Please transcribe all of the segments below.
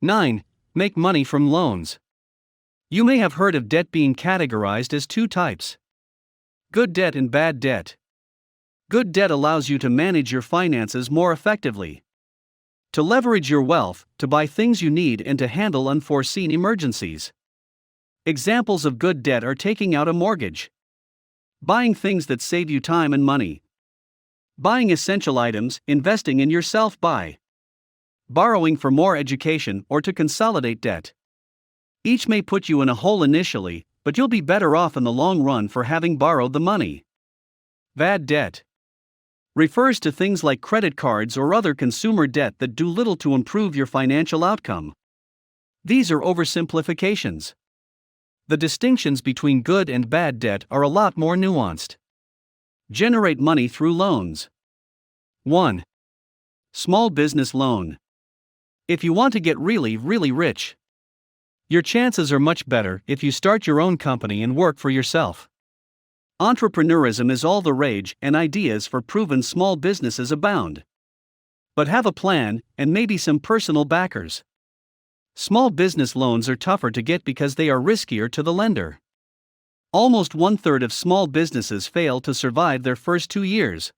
9. Make money from loans. You may have heard of debt being categorized as two types: good debt and bad debt. Good debt allows you to manage your finances more effectively, to leverage your wealth, to buy things you need, and to handle unforeseen emergencies. Examples of good debt are taking out a mortgage, buying things that save you time and money, buying essential items, investing in yourself, borrowing for more education, or to consolidate debt. Each may put you in a hole initially, but you'll be better off in the long run for having borrowed the money. Bad debt refers to things like credit cards or other consumer debt that do little to improve your financial outcome. These are oversimplifications. The distinctions between good and bad debt are a lot more nuanced. Generate money through loans. 1. Small business loan. If you want to get really rich, your chances are much better if you start your own company and work for yourself. Entrepreneurism is all the rage, and ideas for proven small businesses abound. But have a plan, and maybe some personal backers. Small business loans are tougher to get because they are riskier to the lender. Almost 1/3 of small businesses fail to survive their first 2 years,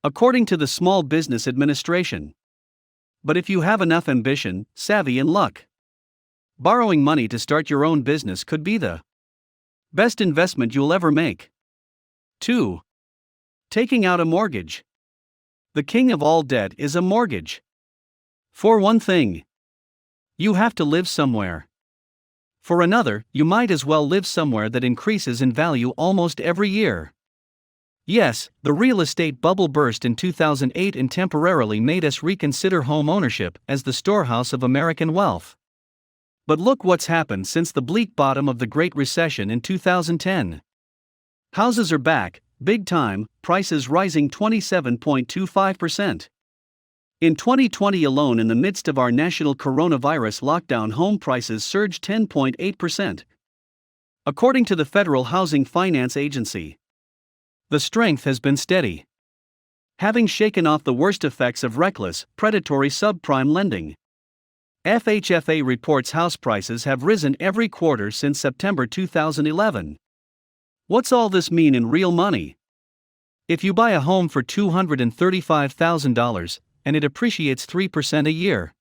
according to the Small Business Administration. But if you have enough ambition, savvy, and luck, borrowing money to start your own business could be the best investment you'll ever make. 2. Taking out a mortgage. The king of all debt is a mortgage. For one thing, you have to live somewhere. For another, you might as well live somewhere that increases in value almost every year. Yes, the real estate bubble burst in 2008 and temporarily made us reconsider home ownership as the storehouse of American wealth. But look what's happened since the bleak bottom of the Great Recession in 2010. Houses are back, big time, prices rising 27.25%. In 2020 alone, in the midst of our national coronavirus lockdown, home prices surged 10.8%. According to the Federal Housing Finance Agency, the strength has been steady, having shaken off the worst effects of reckless, predatory subprime lending. FHFA reports house prices have risen every quarter since September 2011. What's all this mean in real money? If you buy a home for $235,000 and it appreciates 3% a year,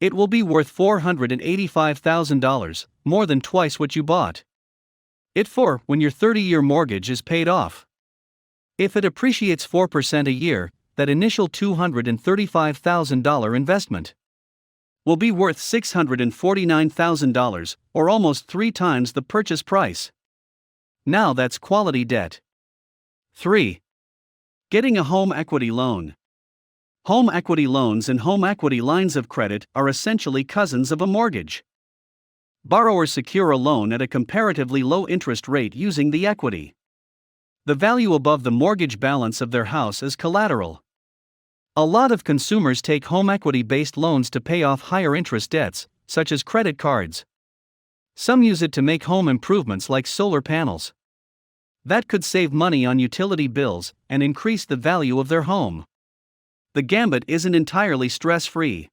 it will be worth $485,000, more than twice what you bought it for when your 30-year mortgage is paid off. If it appreciates 4% a year, that initial $235,000 investment will be worth $649,000, or almost 3 times the purchase price. Now that's quality debt. 3. Getting a home equity loan. Home equity loans and home equity lines of credit are essentially cousins of a mortgage. Borrowers secure a loan at a comparatively low interest rate using the equity, the value above the mortgage balance of their house, as collateral. A lot of consumers take home equity-based loans to pay off higher interest debts, such as credit cards. Some use it to make home improvements like solar panels. That could save money on utility bills and increase the value of their home. The gambit isn't entirely stress-free.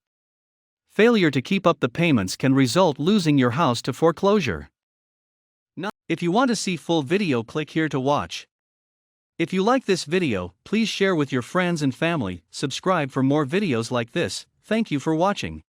Failure to keep up the payments can result losing your house to foreclosure. Now, if you want to see full video, click here to watch. If you like this video, please share with your friends and family, subscribe for more videos like this. Thank you for watching.